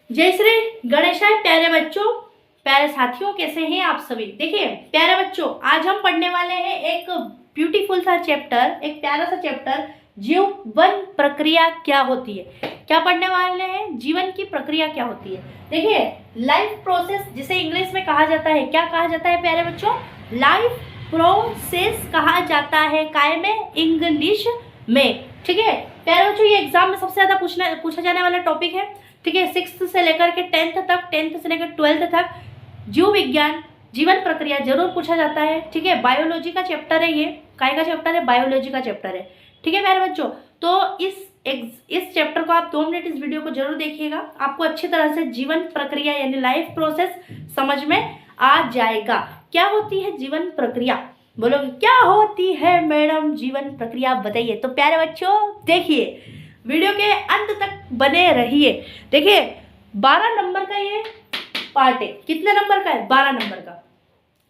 जय श्री गणेशाय। प्यारे बच्चों, प्यारे साथियों, कैसे हैं आप सभी। देखिए प्यारे बच्चों, आज हम पढ़ने वाले हैं एक ब्यूटीफुल सा चैप्टर, एक प्यारा सा चैप्टर, जीवन प्रक्रिया क्या होती है। क्या पढ़ने वाले हैं? जीवन की प्रक्रिया क्या होती है। देखिए लाइफ प्रोसेस जिसे इंग्लिश में कहा जाता है, क्या कहा जाता है प्यारे बच्चों? लाइफ प्रोसेस कहा जाता है, काय में? इंग्लिश में। ठीक है प्यारे बच्चों, ये एग्जाम में सबसे ज्यादा पूछा जाने वाला टॉपिक है। ठीक है, 6th से लेकर के 10th तक, 10th से लेकर 12th तक जीव विज्ञान, जीवन प्रक्रिया जरूर पूछा जाता है। ठीक है, बायोलॉजी का चैप्टर है ये। काय का चैप्टर है? बायोलॉजी का चैप्टर है। ठीक है प्यारे बच्चों, तो इस चैप्टर को आप 2 मिनट इस वीडियो को जरूर देखिएगा, आपको अच्छी तरह से जीवन प्रक्रिया यानी लाइफ प्रोसेस समझ में आ जाएगा। क्या होती है जीवन प्रक्रिया? बोलोगे क्या होती है मैडम जीवन प्रक्रिया, बताइए। तो प्यारे बच्चों देखिए, वीडियो के अंत तक बने रहिए। देखिए 12 नंबर का ये पार्ट है। कितने नंबर का है? 12 नंबर का।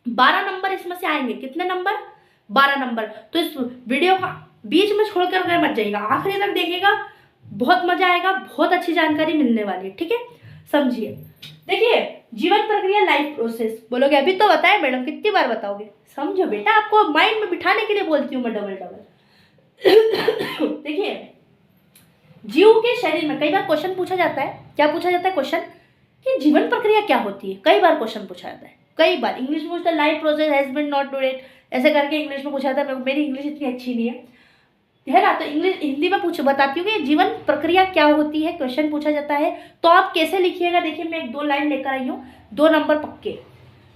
12 नंबर इसमें से आएंगे। कितने नंबर? 12 नंबर। तो इस वीडियो का बीच में छोड़कर मत जाइएगा, आखिरी तक देखिएगा, बहुत मजा आएगा, बहुत अच्छी जानकारी मिलने वाली है। ठीक है, समझिए। देखिए जीवन प्रक्रिया, लाइफ प्रोसेस। बोलोगे अभी तो बताए मैडम, कितनी बार बताओगे? समझो बेटा, आपको माइंड में बिठाने के लिए बोलती हूँ मैं डबल डबल। देखिए जीव के शरीर में कई बार क्वेश्चन पूछा जाता है। क्या पूछा जाता है क्वेश्चन? कि जीवन प्रक्रिया क्या होती है। कई बार क्वेश्चन पूछा जाता है, कई बार इंग्लिश में पूछता है life process has been noted, ऐसे करके इंग्लिश में पूछा जाता है। मेरी इंग्लिश इतनी अच्छी नहीं है ना, तो इंग्लिश हिंदी में बताती हूँ कि जीवन प्रक्रिया क्या होती है। क्वेश्चन पूछा जाता है तो आप कैसे लिखिएगा। देखिए मैं 1-2 लाइन लेकर आई हूँ, 2 नंबर पक्के।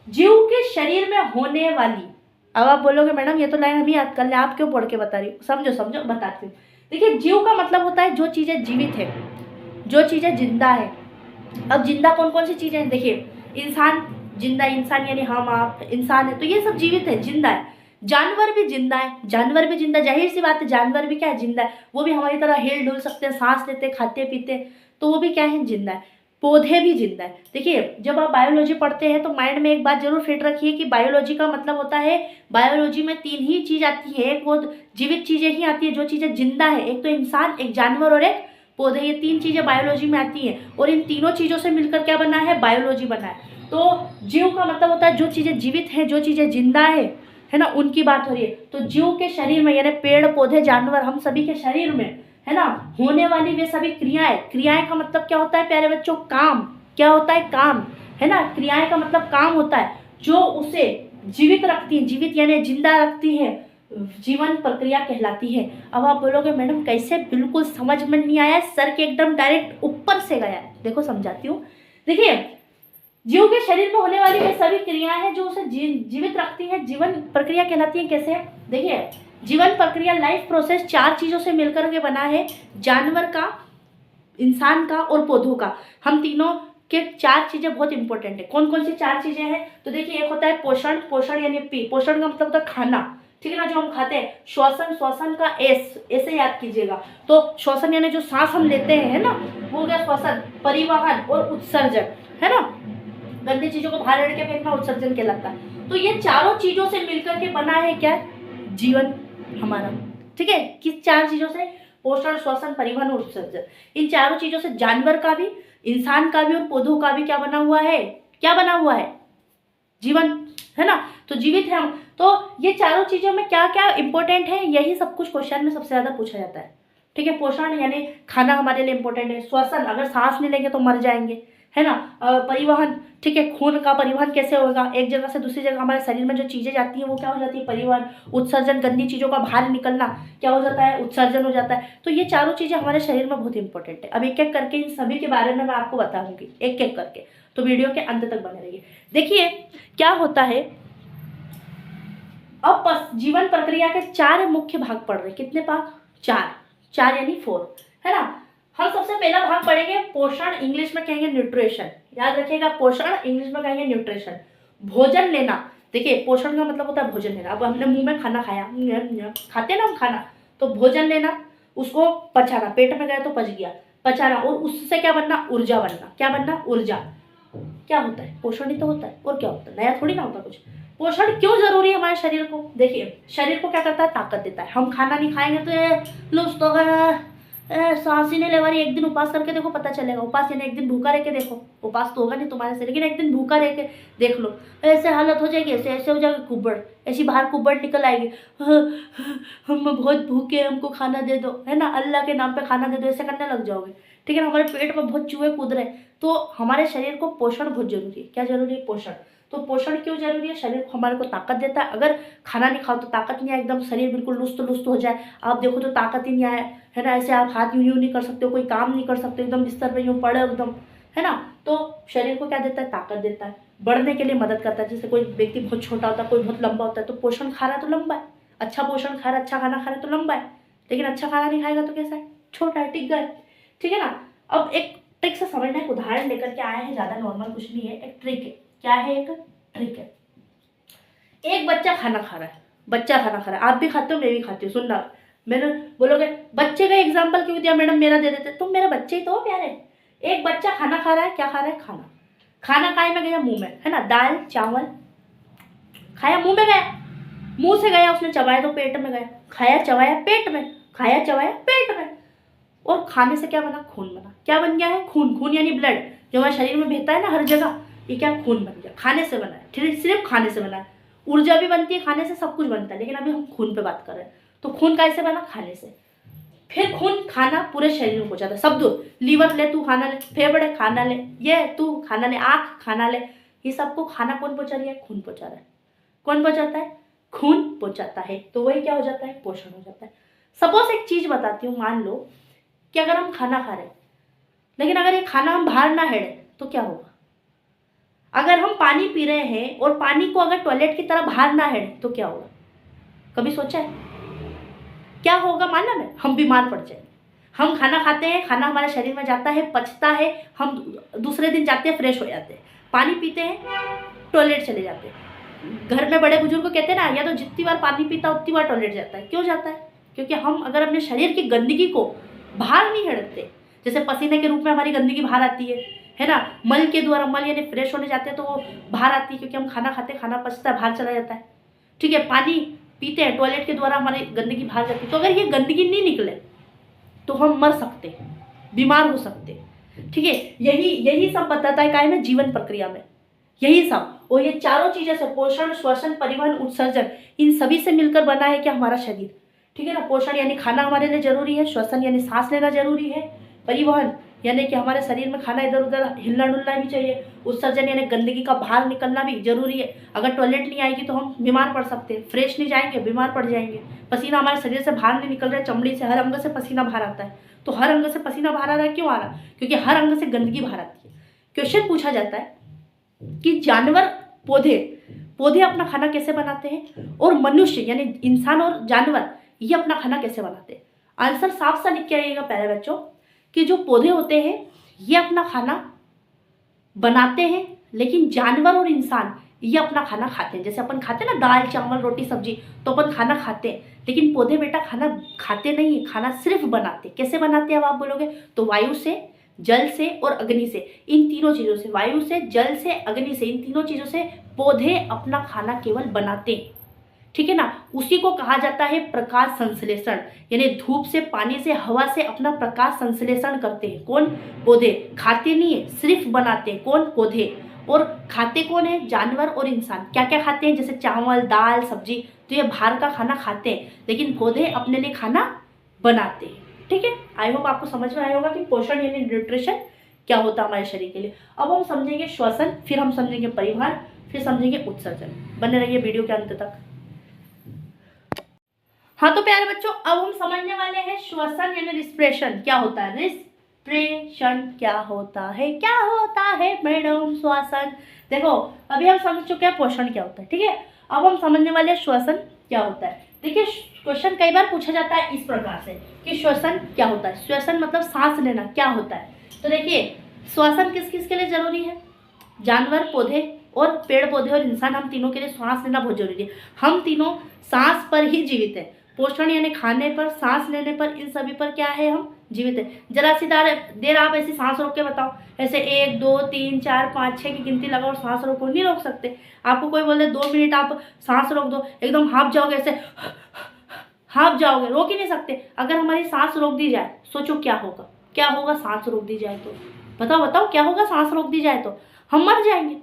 जीव के शरीर में होने वाली, अब आप बोलोगे मैडम ये तो लाइन हम ही याद कर ले, आप क्यों पढ़ के बता रही हूँ। समझो समझो, बताती हूँ। देखिए जीव का मतलब होता है जो चीजें जीवित है, जो चीजें जिंदा है। अब जिंदा कौन कौन सी चीजें हैं? देखिए इंसान जिंदा, इंसान यानी हम आप इंसान है, तो ये सब जीवित है, जिंदा है। जानवर भी जिंदा है, जानवर भी जिंदा, जाहिर सी बात है, जानवर भी क्या है? जिंदा है। वो भी हमारी तरह हिल डुल सकते हैं, सांस लेते, खाते पीते, तो वो भी क्या है? जिंदा है। पौधे भी जिंदा है। देखिए जब आप बायोलॉजी पढ़ते हैं तो माइंड में एक बात जरूर फिट रखिए कि बायोलॉजी का मतलब होता है, बायोलॉजी में 3 ही चीज आती है। एक वो जीवित चीजें ही आती है जो चीजें जिंदा है, एक तो इंसान, एक जानवर और एक पौधे। ये 3 चीजें बायोलॉजी में आती हैं और इन तीनों चीजों से मिलकर क्या बना है? बायोलॉजी बना है। तो जीव का मतलब होता है जो चीजें जीवित हैं, जो चीजें जिंदा है ना, उनकी बात हो रही है। तो जीव के शरीर में यानी पेड़ पौधे जानवर, हम सभी के शरीर में है ना होने वाली वे सभी क्रियाएं। क्रियाएं का मतलब क्या होता है प्यारे बच्चों? काम। क्या होता है? काम, है ना। क्रियाएं का मतलब काम होता है जो उसे जीवित रखती है, जीवित यानी जिंदा रखती है, जीवन प्रक्रिया कहलाती है। अब आप बोलोगे मैडम कैसे, बिल्कुल समझ में नहीं आया, सर के एकदम डायरेक्ट ऊपर से गया है। देखो समझाती हूँ। देखिए जीव के शरीर में होने वाली वे सभी क्रियाएं हैं जो उसे जीवित रखती है, जीवन प्रक्रिया कहलाती है। कैसे? देखिए जीवन प्रक्रिया, लाइफ प्रोसेस 4 चीजों से मिलकर के बना है, जानवर का, इंसान का और पौधों का। हम तीनों के 4 चीजें बहुत इंपॉर्टेंट है। कौन कौन सी 4 चीजें हैं? तो देखिए एक होता है पोषण, पोषण यानी पी, पोषण का मतलब होता है खाना, ठीक है ना, जो हम खाते हैं। श्वसन, श्वसन का एस, ऐसे याद कीजिएगा। तो श्वसन यानी जो सांस हम लेते हैं, है ना, वो हो गया श्वसन। परिवहन और उत्सर्जन, है ना, गंदी चीजों को बाहर रख के फेंकना उत्सर्जन कहलाता है। तो ये चारों चीजों से मिलकर के बना है क्या? जीवन हमारा। ठीक है, किस 4 चीजों से? पोषण, श्वसन, परिवहन और उत्सर्जन। इन चारों चीजों से जानवर का भी, इंसान का भी और पौधों का भी क्या बना हुआ है? क्या बना हुआ है? जीवन, है ना, तो जीवित है हम। तो ये चारों चीजों में क्या क्या इंपॉर्टेंट है, यही सब कुछ क्वेश्चन में सबसे ज्यादा पूछा जाता है। ठीक है, पोषण यानी खाना हमारे लिए इंपॉर्टेंट है। श्वसन, अगर सांस नहीं लेंगे तो मर जाएंगे, है ना। परिवहन, ठीक है, खून का परिवहन कैसे होगा? एक जगह से दूसरी जगह हमारे शरीर में जो चीजें जाती हैं वो क्या हो जाती है? परिवहन। उत्सर्जन, गंदी चीजों का बाहर निकलना क्या हो जाता है? उत्सर्जन हो जाता है। तो ये चारों चीजें हमारे शरीर में बहुत इंपॉर्टेंट है। अब एक एक करके इन सभी के बारे में मैं आपको बताऊंगी, एक एक करके, तो वीडियो के अंत तक बने रहिए। देखिए क्या होता है, अब जीवन प्रक्रिया के 4 मुख्य भाग पढ़ रहे। कितने भाग? 4, 4 यानी 4, है ना। हम सबसे पहला भाग पढ़ेंगे पोषण, इंग्लिश में कहेंगे न्यूट्रिशन। याद रखिएगा, पोषण इंग्लिश में कहेंगे न्यूट्रिशन। भोजन लेना, देखिए पोषण का मतलब होता है भोजन लेना। अब हमने मुंह में खाना खाया, खाते ना हम खाना, तो भोजन लेना, उसको पचाना, पेट में गया तो पच गया, पचाना, और उससे क्या बनना? ऊर्जा बनना। क्या बनना? ऊर्जा। क्या होता है? पोषण ही तो होता है, और क्या होता है? नया थोड़ी ना होता कुछ। पोषण क्यों जरूरी है हमारे शरीर को? देखिए शरीर को क्या करता है? ताकत देता है। हम खाना नहीं खाएंगे तो ये लूज तो सांस ही नहीं ले रही, एक दिन उपवास करके देखो, पता चलेगा। उपवास यानी एक दिन भूखा रह के देखो, उपवास तो होगा नहीं तुम्हारे से, लेकिन एक दिन भूखा रह के देख लो, ऐसे हालत हो जाएगी, ऐसे ऐसे हो जाएगी, कुब्बड़ ऐसी बाहर कुब्बड़ निकल आएगी, हम बहुत भूखे हैं, हमको खाना दे दो, है ना, अल्लाह के नाम पे खाना दे दो, ऐसे करने लग जाओगे। ठीक है ना, हमारे पेट में बहुत चूहे कूद रहे, तो हमारे शरीर को पोषण बहुत जरूरी है। क्या जरूरी है? पोषण। तो पोषण क्यों जरूरी है? शरीर को, हमारे को ताकत देता है। अगर खाना नहीं खाओ तो ताकत नहीं आए, एकदम शरीर बिल्कुल लुस्त लुस्त हो जाए, आप देखो तो ताकत ही नहीं आए, है ना, ऐसे आप हाथ यूं नहीं कर सकते हो, कोई काम नहीं कर सकते, एकदम बिस्तर पे यूं पड़े एकदम, है ना। तो शरीर को क्या देता है? ताकत देता है, बढ़ने के लिए मदद करता है। जैसे कोई व्यक्ति बहुत छोटा होता है, कोई बहुत लंबा होता है, तो पोषण खा रहा है तो लंबा है, अच्छा पोषण खा रहा है, अच्छा खाना खा रहा है तो लंबा है, लेकिन अच्छा खाना नहीं खाएगा तो कैसा है? छोटा है, टिक गए। ठीक है ना। अब एक ट्रिक से समझना, एक उदाहरण लेकर के आए हैं, ज्यादा नॉर्मल कुछ नहीं है, एक ट्रिक है। क्या है? एक ट्रिक है। एक बच्चा खाना खा रहा है, बच्चा खाना खा रहा है, आप भी खाते हो, मैं भी खाती हूँ। सुनना, मैंने बोलोगे बच्चे का एग्जाम्पल क्यों दिया मैडम, मेरा दे देते। तुम मेरे बच्चे ही तो हो प्यारे। एक बच्चा खाना खा रहा है, क्या खा रहा है? खाना। खाना काय में गया? मुंह में, है ना, दाल चावल खाया, मुंह में गया, मुंह से गया, उसने चबाया तो पेट में गया, खाया चबाया पेट में, खाया चबाया पेट में, और खाने से क्या बना? खून बना। क्या बन गया है? खून। खून यानी ब्लड, जो हमारे शरीर में बहता है ना हर जगह, ये क्या? खून बन गया, खाने से बना है, सिर्फ खाने से बना है। ऊर्जा भी बनती है खाने से, सब कुछ बनता है, लेकिन अभी हम खून पे बात कर रहे हैं। तो खून कैसे बना? खाने से। फिर खून, खाना पूरे शरीर में पहुंचाता है, सब दूर, लीवर ले तू खाना ले, फेफड़े खाना ले, ये तू खाना ले, आँख खाना ले, ये सबको खाना कौन पहुंचा रही है? खून पहुंचा रहा है। कौन पहुंचाता है? खून पहुंचाता है। तो वही क्या हो जाता है? पोषण हो जाता है। सपोज एक चीज बताती हूँ, मान लो कि अगर हम खाना खा रहे हैं, लेकिन अगर ये खाना हम बाहर ना हेड़े तो क्या होगा? अगर हम पानी पी रहे हैं और पानी को अगर टॉयलेट की तरह बाहर ना हेड़े तो क्या होगा? कभी सोचा है क्या होगा? मालूम है? हम बीमार पड़ जाएंगे। हम खाना खाते हैं, खाना हमारे शरीर में जाता है, पचता है, हम दूसरे दिन जाते हैं, फ्रेश हो जाते हैं, पानी पीते हैं, टॉयलेट चले जाते हैं। घर में बड़े बुजुर्ग को कहते हैं ना, या तो जितनी बार पानी पीता उतनी बार टॉयलेट जाता है। क्यों जाता है? क्योंकि हम अगर अपने शरीर की गंदगी को बाहर नहीं हड़पते, जैसे पसीने के रूप में हमारी गंदगी बाहर आती है ना, मल के द्वारा, मल यानी फ्रेश होने जाते हैं तो वो बाहर आती है, क्योंकि हम खाना खाते हैं, खाना पचता है, बाहर चला जाता है। ठीक है, पानी पीते हैं, टॉयलेट के द्वारा हमारी गंदगी बाहर जाती है। तो अगर ये गंदगी नहीं निकले तो हम मर सकते हैं, बीमार हो सकते हैं। ठीक है, यही सब बताता है काय में? जीवन प्रक्रिया में यही सब। और ये चारों चीजें से, पोषण, श्वसन, परिवहन, उत्सर्जन, इन सभी से मिलकर बना है क्या? हमारा शरीर। ठीक है ना। पोषण यानी खाना हमारे लिए जरूरी है, श्वसन यानी सांस लेना जरूरी है, परिवहन यानी कि हमारे शरीर में खाना इधर उधर हिलना डुलना भी चाहिए, उत्सर्जन यानी गंदगी का बाहर निकलना भी जरूरी है। अगर टॉयलेट नहीं आएगी तो हम बीमार पड़ सकते हैं, फ्रेश नहीं जाएंगे, बीमार पड़ जाएंगे। पसीना हमारे शरीर से बाहर नहीं निकल रहा है, चमड़ी से, हर अंग से पसीना बाहर आता है। तो हर अंग से पसीना बाहर आ रहा है, क्यों आ रहा है? क्योंकि हर अंग से गंदगी बाहर आती है। क्वेश्चन पूछा जाता है कि जानवर, पौधे पौधे अपना खाना कैसे बनाते हैं, और मनुष्य यानी इंसान और जानवर ये अपना खाना कैसे बनाते हैं? आंसर साफ सा लिख के आइएगा प्यारे बच्चों, कि जो पौधे होते हैं ये अपना खाना बनाते हैं, लेकिन जानवर और इंसान ये अपना खाना खाते हैं। जैसे अपन खाते हैं ना दाल चावल रोटी सब्जी, तो अपन खाना खाते हैं, लेकिन पौधे बेटा खाना खाते नहीं है, खाना सिर्फ बनाते। कैसे बनाते हैं अब आप बोलोगे? तो वायु से, जल से और अग्नि से, इन तीनों चीजों से, वायु से, जल से, अग्नि से, इन तीनों चीजों से पौधे अपना खाना केवल बनाते हैं। ठीक है ना। उसी को कहा जाता है प्रकाश संश्लेषण, यानी धूप से, पानी से, हवा से अपना प्रकाश संश्लेषण करते हैं। कौन? पौधे। खाते नहीं है, सिर्फ बनाते हैं। कौन? पौधे। और खाते कौन है? जानवर और इंसान। क्या क्या खाते हैं? जैसे चावल दाल सब्जी, तो ये बाहर का खाना खाते हैं, लेकिन पौधे अपने लिए खाना बनाते हैं। ठीक है, आई होप आपको समझ में आया होगा कि पोषण यानी न्यूट्रिशन क्या होता है हमारे शरीर के लिए। अब हम समझेंगे श्वसन, फिर हम समझेंगे परिवहन, फिर समझेंगे उत्सर्जन। बने रहिए वीडियो के अंत तक। हाँ तो प्यारे बच्चों, अब हम समझने वाले हैं श्वसन यानी रिस्पिरेशन क्या होता है। रिस्पिरेशन क्या होता है? क्या होता है मैडम श्वसन? देखो अभी हम समझ चुके हैं पोषण क्या होता है, ठीक है। अब हम समझने वाले हैं श्वसन क्या होता है। देखिए क्वेश्चन कई बार पूछा जाता है इस प्रकार से कि श्वसन क्या होता है। श्वसन मतलब सांस लेना क्या होता है। तो देखिए श्वसन किस किस के लिए जरूरी है? जानवर, पौधे और पेड़ पौधे और इंसान, हम तीनों के लिए सांस लेना बहुत जरूरी है। हम तीनों सांस पर ही जीवित है। पोषण यानी खाने पर, सांस लेने पर, इन सभी पर क्या है? हम जीवित है। जरा सी देर आप ऐसी सांस रोक के बताओ, ऐसे 1 2 3 4 5 6 की गिनती लगाओ और सांस रोको, नहीं रोक सकते। आपको कोई बोले 2 मिनट आप सांस रोक दो, एकदम हाफ जाओगे ऐसे हाँफ जाओगे, रोक ही नहीं सकते। अगर हमारी सांस रोक दी जाए, सोचो क्या होगा, क्या होगा सांस रोक दी जाए तो, बताओ बताओ क्या होगा सांस रोक दी जाए तो, हम मर जाएंगे।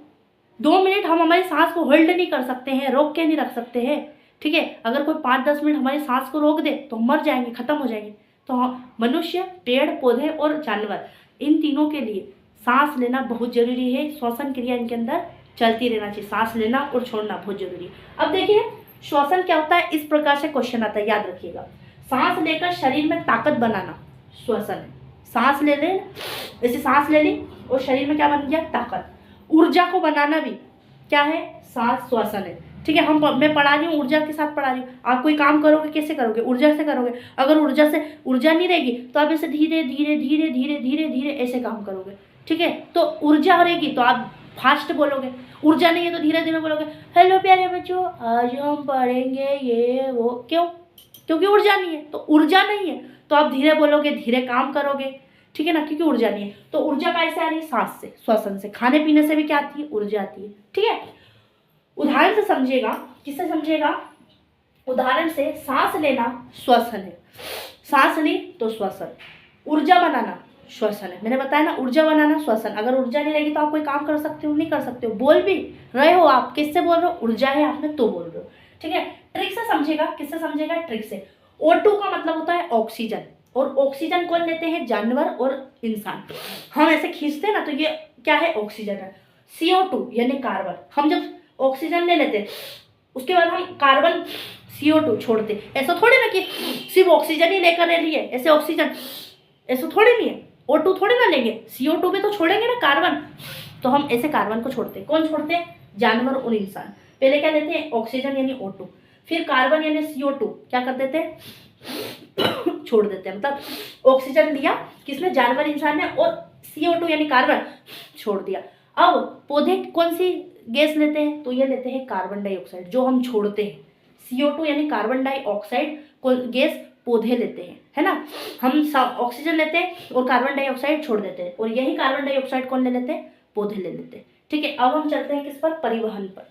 2 मिनट हम हमारी सांस को होल्ड नहीं कर सकते हैं, रोक के नहीं रख सकते हैं, ठीक है। अगर कोई 5-10 मिनट हमारी सांस को रोक दे तो हम मर जाएंगे, खत्म हो जाएंगे। तो मनुष्य, पेड़ पौधे और जानवर, इन तीनों के लिए सांस लेना बहुत जरूरी है। श्वसन क्रिया इनके अंदर चलती रहना चाहिए, सांस लेना और छोड़ना बहुत जरूरी है। अब देखिए श्वसन क्या होता है, इस प्रकार से क्वेश्चन आता है, याद रखिएगा। सांस लेकर शरीर में ताकत बनाना श्वसन है। सांस ले लें, जैसे सांस ले ली और शरीर में क्या बन गया, ताकत। ऊर्जा को बनाना भी क्या है, सांस श्वसन है, ठीक है। मैं पढ़ा रही हूँ, ऊर्जा के साथ पढ़ा रही हूँ। आप कोई काम करोगे कैसे करोगे, ऊर्जा से करोगे। अगर ऊर्जा नहीं रहेगी तो आप ऐसे धीरे धीरे धीरे धीरे धीरे धीरे ऐसे काम करोगे, ठीक है। तो ऊर्जा रहेगी तो आप फास्ट बोलोगे, ऊर्जा नहीं है तो धीरे धीरे बोलोगे। हेलो प्यारे बच्चों, आज हम पढ़ेंगे ये वो, क्यों, क्योंकि ऊर्जा नहीं है। तो ऊर्जा नहीं है तो आप धीरे बोलोगे, धीरे काम करोगे, ठीक है ना, क्योंकि ऊर्जा नहीं है। तो ऊर्जा कैसे आ रही है, सांस से, श्वसन से। खाने पीने से भी क्या आती है, ऊर्जा आती है, ठीक है। उदाहरण से समझिएगा, किससे समझिएगा, उदाहरण से सांस लेना श्वसन है, सांस ली तो श्वसन। ऊर्जा बनाना श्वसन है, मैंने बताया ना, ऊर्जा बनाना श्वसन। अगर ऊर्जा नहीं रहेगी तो आप कोई काम कर सकते हो, नहीं कर सकते हो। बोल भी रहे हो आप, किससे बोल रहे हो, ऊर्जा है आप में तो बोल रहे हो, ठीक है। ट्रिक से समझेगा, किससे समझेगा, ट्रिक से। O2 का मतलब होता है ऑक्सीजन, और ऑक्सीजन कौन लेते हैं, जानवर और इंसान। हम ऐसे खींचते हैं ना तो ये क्या है, ऑक्सीजन है। CO2 यानी कार्बन, हम जब ऑक्सीजन ले लेते उसके बाद हम कार्बन CO2 छोड़ते। ऐसा थोड़ी ना कि सिर्फ ऑक्सीजन ही लेकर ले लिए, ऐसे ऑक्सीजन ऐसा थोड़ी नहीं है। O2 थोड़ी ना लेंगे, CO2 भी तो छोड़ेंगे ना कार्बन। तो हम ऐसे कार्बन को छोड़ते, कौन छोड़ते हैं, जानवर और इंसान। पहले क्या लेते हैं, ऑक्सीजन यानी O2, फिर कार्बन यानी CO2 क्या कर देते हैं, छोड़ देते हैं। मतलब ऑक्सीजन लिया किसने, जानवर इंसान ने, और CO2 यानी कार्बन छोड़ दिया। अब पौधे कौन सी गैस लेते हैं, तो ये लेते हैं कार्बन डाइऑक्साइड, जो हम छोड़ते हैं। CO2 यानी कार्बन डाइऑक्साइड गैस पौधे लेते हैं, है ना। हम ऑक्सीजन लेते हैं और कार्बन डाइऑक्साइड छोड़ देते हैं, और यही कार्बन डाइऑक्साइड कौन ले लेते हैं, पौधे ले लेते हैं, ठीक है। अब हम चलते हैं किस पर, परिवहन पर।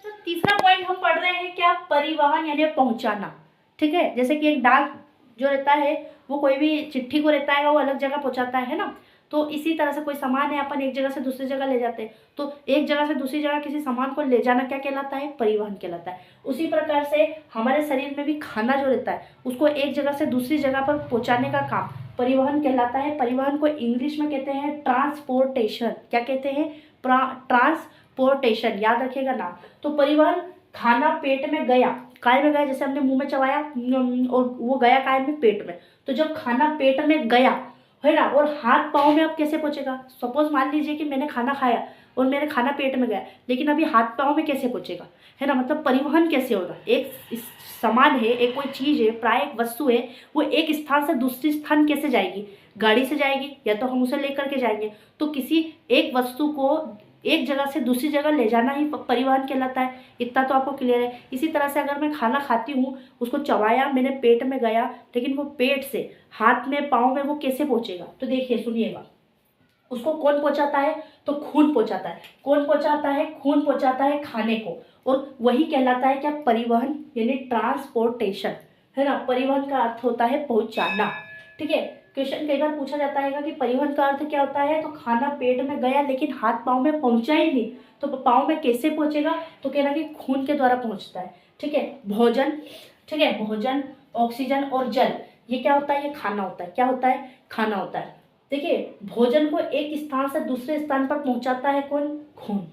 तो तीसरा पॉइंट हम पढ़ रहे हैं क्या, परिवहन यानी पहुंचाना, ठीक है। जैसे कि एक डाक जो रहता है वो कोई भी चिट्ठी को रहता है वो अलग जगह पहुंचाता है ना। तो इसी तरह से कोई सामान है, अपन एक जगह से दूसरी जगह ले जाते हैं, तो एक जगह से दूसरी जगह किसी सामान को ले जाना क्या कहलाता है, परिवहन कहलाता है। उसी प्रकार से हमारे शरीर में भी खाना जो रहता है उसको एक जगह से दूसरी जगह पर पहुंचाने का काम परिवहन कहलाता है। परिवहन को इंग्लिश में कहते हैं ट्रांसपोर्टेशन। क्या कहते हैं, ट्रांसपोर्टेशन, याद रखिएगा ना। तो परिवहन, खाना पेट में गया, काय में गया, जैसे हमने मुंह में चबाया और वो गया काय में, पेट में। तो जब खाना पेट में गया है ना, और हाथ पाँव में अब कैसे पहुंचेगा। सपोज मान लीजिए कि मैंने खाना खाया और मेरे खाना पेट में गया, लेकिन अभी हाथ पाँव में कैसे पहुंचेगा, है ना। मतलब परिवहन कैसे होगा, एक सामान है, एक कोई चीज़ है, प्राय एक वस्तु है, वो एक स्थान से दूसरे स्थान कैसे जाएगी, गाड़ी से जाएगी या तो हम उसे लेकर के जाएंगे। तो किसी एक वस्तु को एक जगह से दूसरी जगह ले जाना ही परिवहन कहलाता है। इतना तो आपको क्लियर है। इसी तरह से अगर मैं खाना खाती हूँ, उसको चबाया, मेरे पेट में गया, लेकिन वो पेट से हाथ में पाँव में वो कैसे पहुँचेगा, तो देखिए सुनिएगा। उसको कौन पहुँचाता है, तो खून पहुँचाता है। कौन पहुँचाता है, खून पहुँचाता है खाने को, और वही कहलाता है क्या, परिवहन यानी ट्रांसपोर्टेशन, है ना। परिवहन का अर्थ होता है पहुँचाना, ठीक है। क्वेश्चन कई बार पूछा जाता है कि परिवहन का अर्थ क्या होता है, तो खाना पेट में गया लेकिन हाथ पाँव में पहुंचा ही नहीं, तो पाँव में कैसे पहुंचेगा, तो कहना कि खून के द्वारा पहुंचता है, ठीक है। भोजन, ठीक है, भोजन, ऑक्सीजन और जल, ये क्या होता है, ये खाना होता है। क्या होता है, खाना होता है। देखिए भोजन को एक स्थान से दूसरे स्थान पर पहुंचाता है कौन, खून,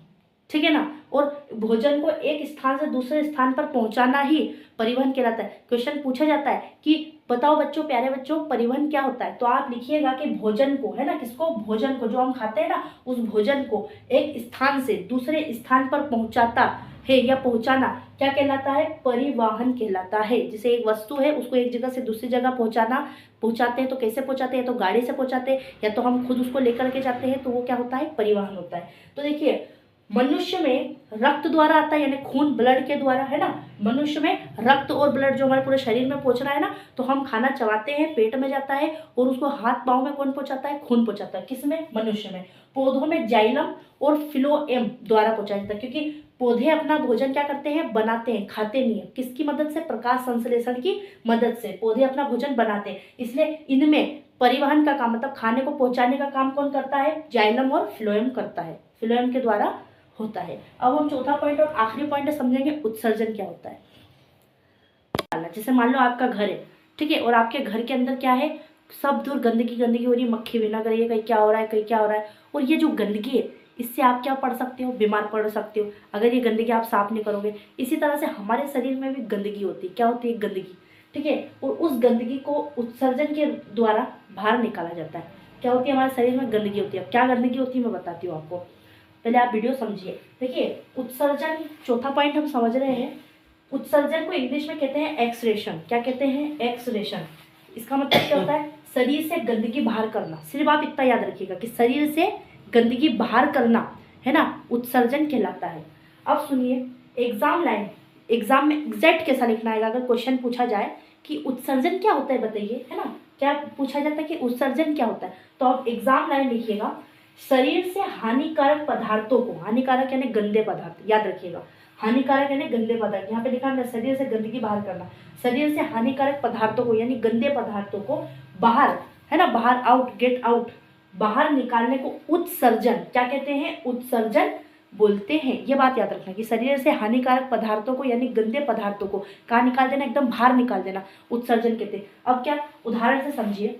ठीक है ना। और भोजन को एक स्थान से दूसरे स्थान पर पहुंचाना ही परिवहन कहलाता है। क्वेश्चन पूछा जाता है कि बताओ बच्चों, प्यारे बच्चों, परिवहन क्या होता है, तो आप लिखिएगा कि भोजन को, है ना, किसको, भोजन को, जो हम खाते हैं ना, उस भोजन को एक स्थान से दूसरे स्थान पर पहुंचाता है या पहुंचाना क्या कहलाता है, परिवहन कहलाता है। जैसे एक वस्तु है उसको एक जगह से दूसरी जगह पहुंचाते हैं, तो कैसे पहुंचाते हैं, तो गाड़ी से पहुंचाते हैं, या तो हम खुद उसको लेकर के जाते हैं, तो वो क्या होता है, परिवहन होता है। तो देखिए मनुष्य में रक्त द्वारा आता है, यानी खून, ब्लड के द्वारा, है ना। मनुष्य में रक्त और ब्लड जो हमारे पूरे शरीर में पहुंच रहा है ना, तो हम खाना चबाते हैं, पेट में जाता है, और उसको हाथ पाँव में कौन पहुंचाता है, खून पहुंचाता है। किसमें, मनुष्य में। पौधों में जाइलम और फिलोएम द्वारा पहुंचाया जाता है, क्योंकि पौधे अपना भोजन क्या करते हैं, बनाते हैं, खाते नहीं है। किसकी मदद से, प्रकाश संश्लेषण की मदद से पौधे अपना भोजन बनाते हैं। इसलिए इनमें परिवहन का काम, मतलब खाने को पहुंचाने का काम कौन करता है, जाइलम और फ्लोएम करता है, फ्लोएम के द्वारा होता है। अब हम चौथा पॉइंट और आखिरी पॉइंट समझेंगे, उत्सर्जन क्या होता है। जैसे मान लो आपका घर है, ठीक है, और आपके घर के अंदर क्या है, सब दूर गंदगी गंदगी हो रही है, मक्खी बिना करिए, कहीं क्या हो रहा है, कहीं क्या हो रहा है, और ये जो गंदगी है इससे आप क्या पड़ सकते हो, बीमार पड़ सकते हो अगर ये गंदगी आप साफ नहीं करोगे। इसी तरह से हमारे शरीर में भी गंदगी होती है, क्या होती है, गंदगी, ठीक है, और उस गंदगी को उत्सर्जन के द्वारा बाहर निकाला जाता है। क्या होती है, हमारे शरीर में गंदगी होती है। क्या गंदगी होती है मैं बताती हूँ आपको, पहले आप वीडियो समझिए। देखिए उत्सर्जन, चौथा पॉइंट हम समझ रहे हैं। उत्सर्जन को इंग्लिश में कहते हैं एक्सरेशन। क्या कहते हैं, एक्सरेशन। इसका मतलब क्या होता है, शरीर से गंदगी बाहर करना। सिर्फ आप इतना याद रखिएगा कि शरीर से गंदगी बाहर करना है ना, उत्सर्जन कहलाता है। अब सुनिए, एग्जाम लाइन, एग्जाम में एग्जैक्ट कैसा लिखना है, अगर क्वेश्चन पूछा जाए कि उत्सर्जन क्या होता है बताइए, है ना, क्या पूछा जाता है कि उत्सर्जन क्या होता है, तो आप एग्जाम लाइन लिखिएगा, शरीर से हानिकारक पदार्थों को, हानिकारक यानी गंदे पदार्थ, याद रखिएगा, हानिकारक यानी गंदे पदार्थ। यहाँ पे लिखा है शरीर से गंदगी बाहर करना, शरीर से हानिकारक पदार्थों को यानी गंदे पदार्थों को बाहर, है ना, बाहर, आउट, गेट आउट, बाहर निकालने को उत्सर्जन क्या कहते हैं, उत्सर्जन बोलते हैं। ये बात याद रखना कि शरीर से हानिकारक पदार्थों को यानी गंदे पदार्थों को कहाँ निकाल देना, एकदम बाहर निकाल देना, उत्सर्जन कहते हैं। अब क्या, उदाहरण से समझिए,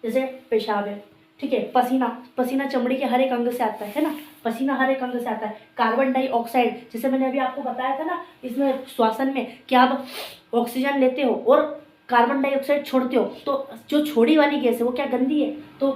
जैसे पेशाब है, ठीक है, पसीना, पसीना चमड़ी के हर एक अंग से आता है ना, पसीना हर एक अंग से आता है। कार्बन डाइऑक्साइड, जैसे मैंने अभी आपको बताया था ना इसमें श्वसन में कि आप ऑक्सीजन लेते हो और कार्बन डाइऑक्साइड छोड़ते हो, तो जो छोड़ी वाली गैस है वो क्या, गंदी है, तो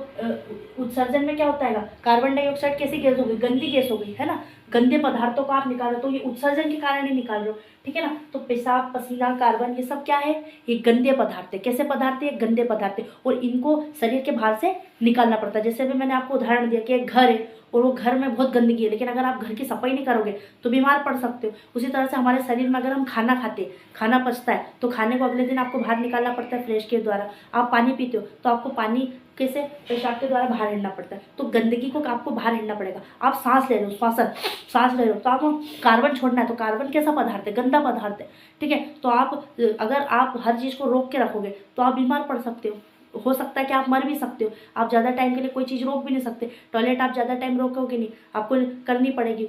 उत्सर्जन में क्या होता है, कार्बन डाइऑक्साइड कैसी गैस हो गई, गंदी गैस हो गई, है ना, गंदे पदार्थों को आप निकाल रहे हो, तो ये उत्सर्जन के कारण ही निकाल रहे हो, ठीक है ना। तो पेशाब, पसीना, कार्बन, ये सब क्या है, ये गंदे पदार्थ है। कैसे पदार्थ है, गंदे पदार्थ है, और इनको शरीर के बाहर से निकालना पड़ता है। जैसे भी मैंने आपको उदाहरण दिया कि एक घर है और वो घर में बहुत गंदगी है, लेकिन अगर आप घर की सफाई नहीं करोगे तो बीमार पड़ सकते हो। उसी तरह से हमारे शरीर में अगर हम खाना खाते, खाना पचता है, तो खाने को अगले दिन आपको बाहर निकालना पड़ता है फ्रेश के द्वारा। आप पानी पीते हो तो आपको पानी कैसे, पेशाब के द्वारा बाहर हिड़ना पड़ता है, तो गंदगी को आपको बाहर हिड़ना पड़ेगा। आप सांस ले रहे हो, श्वासन, सांस ले रहे हो, तो आपको कार्बन छोड़ना है, तो कार्बन कैसा पदार्थ है, गंदा पदार्थ है, ठीक है। तो आप अगर आप हर चीज़ को रोक के रखोगे तो आप बीमार पड़ सकते हो सकता है कि आप मर भी सकते हो। आप ज़्यादा टाइम के लिए कोई चीज़ रोक भी नहीं सकते, टॉयलेट आप ज़्यादा टाइम रोकोगे नहीं, आपको करनी पड़ेगी,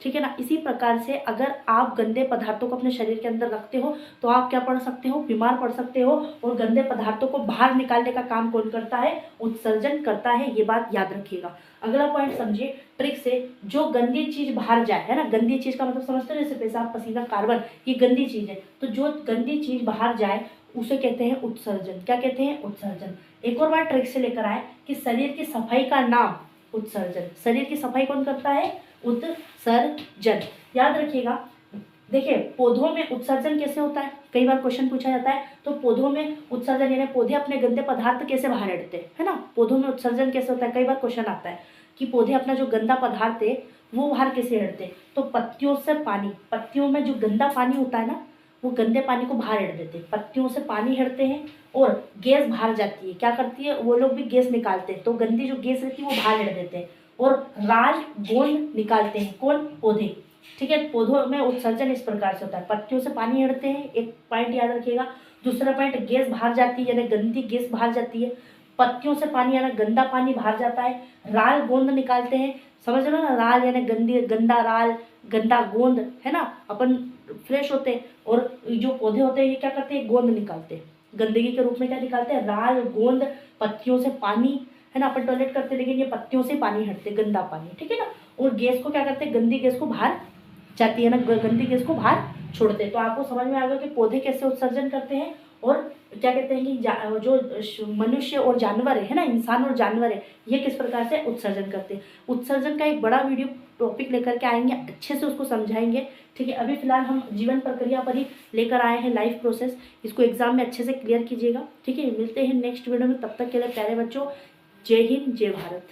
ठीक है ना। इसी प्रकार से अगर आप गंदे पदार्थों को अपने शरीर के अंदर रखते हो तो आप क्या पड़ सकते हो, बीमार पड़ सकते हो। और गंदे पदार्थों को बाहर निकालने का काम कौन करता है, उत्सर्जन करता है, ये बात याद रखिएगा। अगला पॉइंट समझिए, ट्रिक से, जो गंदी चीज़ बाहर जाए, है ना, गंदी चीज़ का मतलब समझते हो, जैसे पेशाब, पसीना, कार्बन, ये गंदी चीज़ है, तो जो गंदी चीज़ बाहर जाए उसे कहते हैं उत्सर्जन। क्या कहते हैं, उत्सर्जन। एक और बार ट्रिक से लेकर आए कि शरीर की सफाई का नाम उत्सर्जन। शरीर की सफाई कौन करता है, उत्सर्जन, याद रखिएगा। देखिए पौधों में उत्सर्जन कैसे होता है, कई बार क्वेश्चन पूछा जाता है, तो पौधों में उत्सर्जन यानी पौधे अपने गंदे पदार्थ कैसे बाहर हटते हैं, है ना, पौधों में उत्सर्जन कैसे होता है, कई बार क्वेश्चन आता है कि पौधे अपना जो गंदा पदार्थ है वो बाहर कैसे हटते हैं, तो पत्तियों से पानी, पत्तियों में जो गंदा पानी होता है ना, वो गंदे पानी को बाहर हट देते हैं, पत्तियों से पानी हटते हैं और गैस बाहर जाती है। क्या करती है, वो लोग भी गैस निकालते हैं, तो गंदी जो गैस रहती है वो बाहर हट देते हैं और राल गोंद निकालते हैं, कौन, पौधे, ठीक है। पौधों में उत्सर्जन इस प्रकार से होता है, पत्तियों से पानी हटते हैं, एक पॉइंट याद रखिएगा। दूसरा पॉइंट, गैस बाहर जाती है यानी गंदी गैस बाहर जाती है, पत्तियों से पानी यानी गंदा पानी बाहर जाता है, राल गोंद निकालते हैं, समझ लो ना, राल यानी गंदी, गंदा राल, गंदा गोंद, है ना, अपन फ्रेश होते हैं, और जो पौधे होते हैं ये क्या करते हैं, गोंद निकालते हैं, गंदगी के रूप में क्या निकालते हैं, राल गोंद, पत्तियों से पानी, है ना, अपन टॉयलेट करते हैं लेकिन ये पत्तियों से पानी हटते, गंदा पानी, ठीक है ना। और गैस को क्या करते हैं, गंदी गैस को बाहर जाती है ना, गंदी गैस को बाहर छोड़ते हैं। तो आपको समझ में आ गया कि पौधे कैसे उत्सर्जन करते हैं, और क्या कहते हैं कि जो मनुष्य और जानवर है ना, इंसान और जानवर है, ये किस प्रकार से उत्सर्जन करते हैं। उत्सर्जन का एक बड़ा वीडियो टॉपिक लेकर के आएंगे, अच्छे से उसको समझाएंगे, ठीक है। अभी फिलहाल हम जीवन प्रक्रिया पर ही लेकर आए हैं, लाइफ प्रोसेस, इसको एग्जाम में अच्छे से क्लियर कीजिएगा, ठीक है। मिलते हैं नेक्स्ट वीडियो में, तब तक के लिए प्यारे बच्चों, जय हिंद, जय भारत।